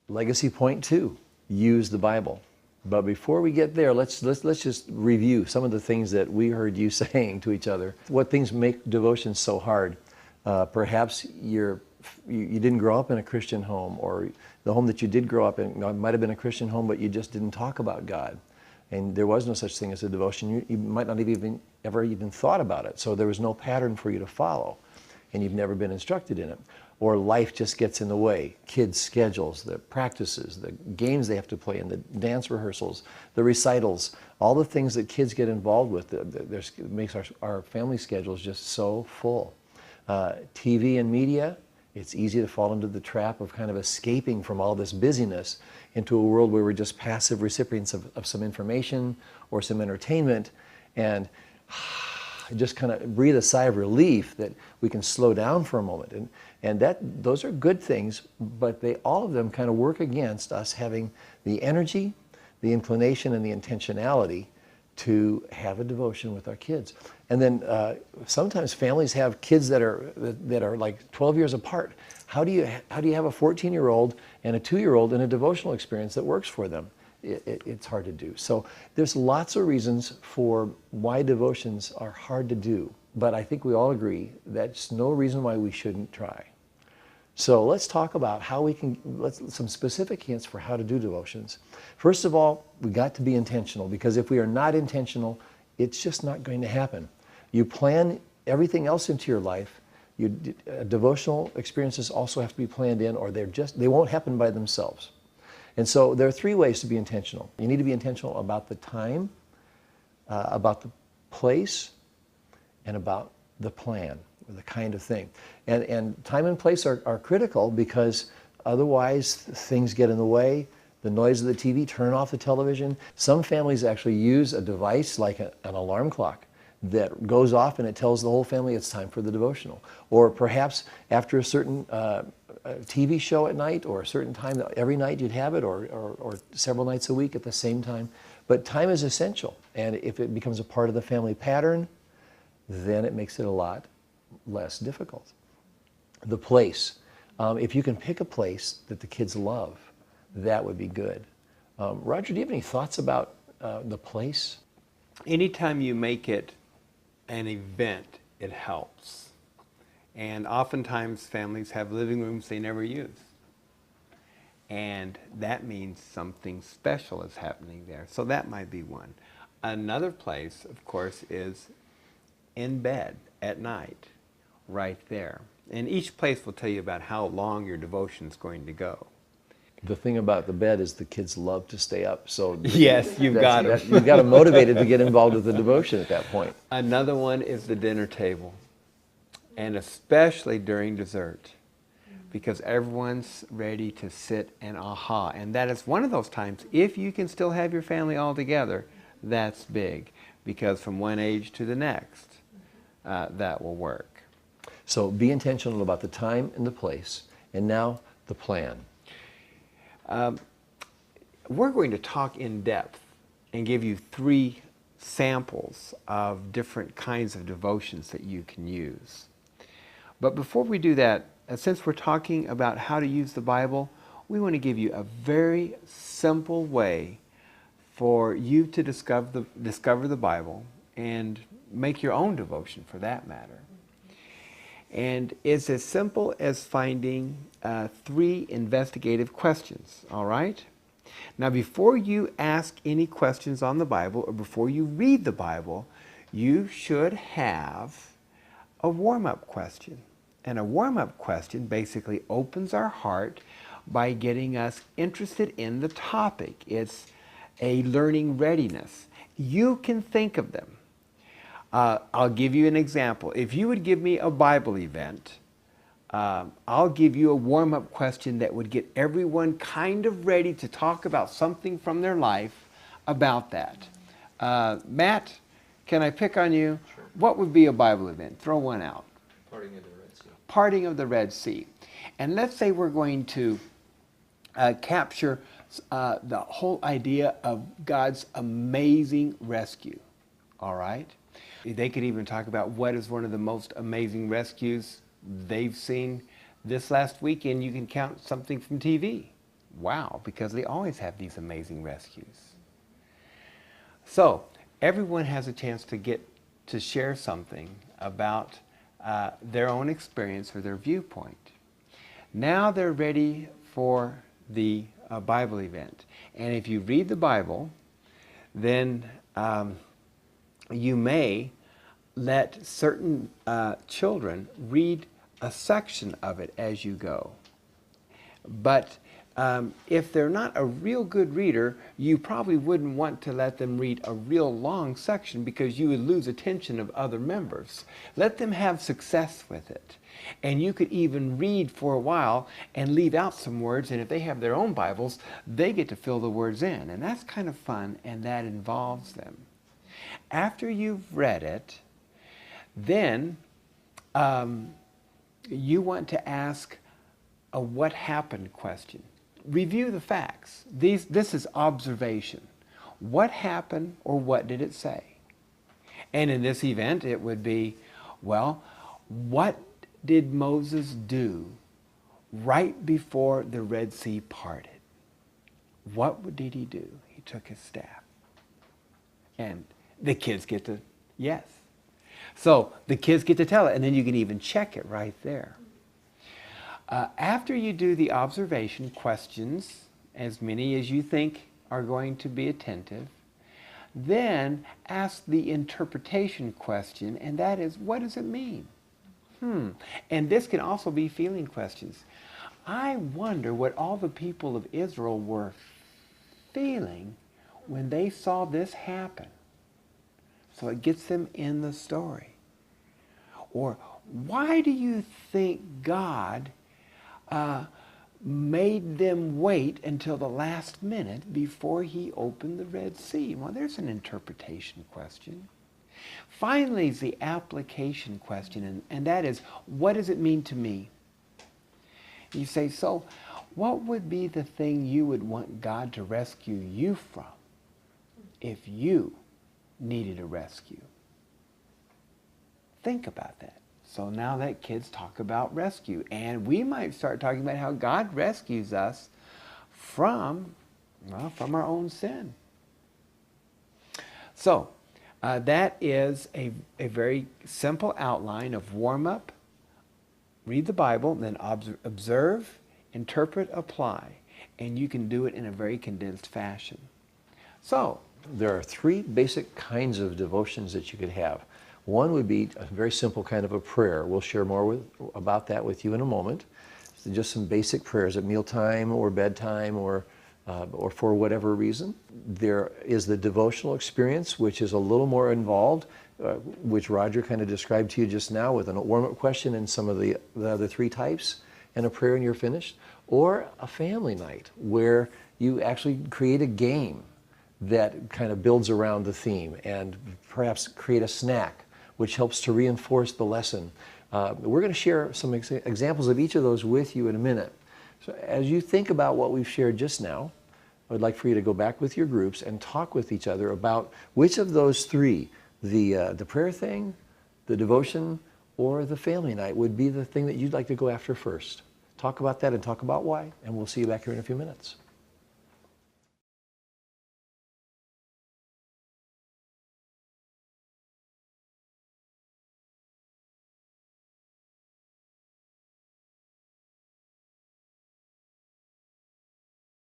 Legacy point 2, use the Bible. But before we get there, let's just review some of the things that we heard you saying to each other. What things make devotions so hard? Perhaps you didn't grow up in a Christian home, or the home that you did grow up in might have been a Christian home, but you just didn't talk about God. And there was no such thing as a devotion. You might not have ever even thought about it. So there was no pattern for you to follow, and you've never been instructed in it. Or life just gets in the way. Kids' schedules, the practices, the games they have to play in, the dance rehearsals, the recitals, all the things that kids get involved with, it makes our family schedules just so full. TV and media, it's easy to fall into the trap of kind of escaping from all this busyness into a world where we're just passive recipients of some information or some entertainment, and just kind of breathe a sigh of relief that we can slow down for a moment. And those are good things, but all of them kind of work against us having the energy, the inclination, and the intentionality to have a devotion with our kids. And then sometimes families have kids that are like 12 years apart. How do you have a 14-year-old and a 2-year-old in a devotional experience that works for them? It's hard to do. So there's lots of reasons for why devotions are hard to do, but I think we all agree that's no reason why we shouldn't try. So let's talk about how we can, some specific hints for how to do devotions. First of all, we got to be intentional, because if we are not intentional, it's just not going to happen. You plan everything else into your life. Devotional experiences also have to be planned in, or they won't happen by themselves. And so there are 3 ways to be intentional. You need to be intentional about the time, about the place, and about the plan, or the kind of thing. And time and place are critical, because otherwise things get in the way. The noise of the TV, turn off the television. Some families actually use a device like an alarm clock that goes off and it tells the whole family it's time for the devotional. Or perhaps after a certain TV show at night, or a certain time, every night you'd have it, or several nights a week at the same time. But time is essential, and if it becomes a part of the family pattern, then it makes it a lot less difficult. The place. If you can pick a place that the kids love, that would be good. Roger, do you have any thoughts about the place? Anytime you make it an event, it helps. And oftentimes families have living rooms they never use. And that means something special is happening there. So that might be one. Another place, of course, is in bed at night, right there. And each place will tell you about how long your devotion is going to go. The thing about the bed is the kids love to stay up. So yes, you've got them. You've got them motivated to get involved with the devotion at that point. Another one is the dinner table, and especially during dessert, because everyone's ready to sit and aha. And that is one of those times, if you can still have your family all together, that's big, because from one age to the next, that will work. So be intentional about the time and the place, and now the plan. We're going to talk in depth and give you 3 samples of different kinds of devotions that you can use. But before we do that, since we're talking about how to use the Bible, we want to give you a very simple way for you to discover the Bible and make your own devotion, for that matter. And it's as simple as finding 3 investigative questions, all right? Now, before you ask any questions on the Bible, or before you read the Bible, you should have a warm-up question. And a warm-up question basically opens our heart by getting us interested in the topic. It's a learning readiness. You can think of them. I'll give you an example. If you would give me a Bible event, I'll give you a warm-up question that would get everyone kind of ready to talk about something from their life about that. Matt, can I pick on you? Sure. What would be a Bible event? Throw one out. Parting of the Red Sea. Parting of the Red Sea. And let's say we're going to capture the whole idea of God's amazing rescue. All right? They could even talk about what is one of the most amazing rescues they've seen this last weekend. You can count something from TV. wow, because they always have these amazing rescues. So everyone has a chance to get to share something about their own experience or their viewpoint. Now they're ready for the Bible event. And if you read the Bible, then you may let certain children read a section of it as you go. But if they're not a real good reader, you probably wouldn't want to let them read a real long section because you would lose attention of other members. Let them have success with it. And you could even read for a while and leave out some words, and if they have their own Bibles, they get to fill the words in. And that's kind of fun, and that involves them. After you've read it, then you want to ask a what happened question. Review the facts. This is observation. What happened, or what did it say? And in this event, it would be, well, what did Moses do right before the Red Sea parted? What did he do? He took his staff. And the kids get to, yes. So the kids get to tell it, and then you can even check it right there. After you do the observation questions, as many as you think are going to be attentive, then ask the interpretation question, and that is, what does it mean? And this can also be feeling questions. I wonder what all the people of Israel were feeling when they saw this happen. So it gets them in the story. Or, why do you think God made them wait until the last minute before he opened the Red Sea? Well, there's an interpretation question. Finally is the application question, and that is, what does it mean to me? You say, so what would be the thing you would want God to rescue you from if you needed a rescue? Think about that. So now that kids talk about rescue, and we might start talking about how God rescues us from our own sin. So that is a very simple outline of warm-up, read the Bible, then observe, interpret, apply, and you can do it in a very condensed fashion. So there are three basic kinds of devotions that you could have. One would be a very simple kind of a prayer. We'll share more about that with you in a moment. So just some basic prayers at mealtime or bedtime or for whatever reason. There is the devotional experience, which is a little more involved, which Roger kind of described to you just now with a warm-up question and some of the other three types, and a prayer and you're finished. Or a family night where you actually create a game that kind of builds around the theme and perhaps create a snack which helps to reinforce the lesson. We're going to share some examples of each of those with you in a minute. So as you think about what we've shared just now, I would like for you to go back with your groups and talk with each other about which of those three, the prayer thing, the devotion, or the family night would be the thing that you'd like to go after first. Talk about that and talk about why, and we'll see you back here in a few minutes.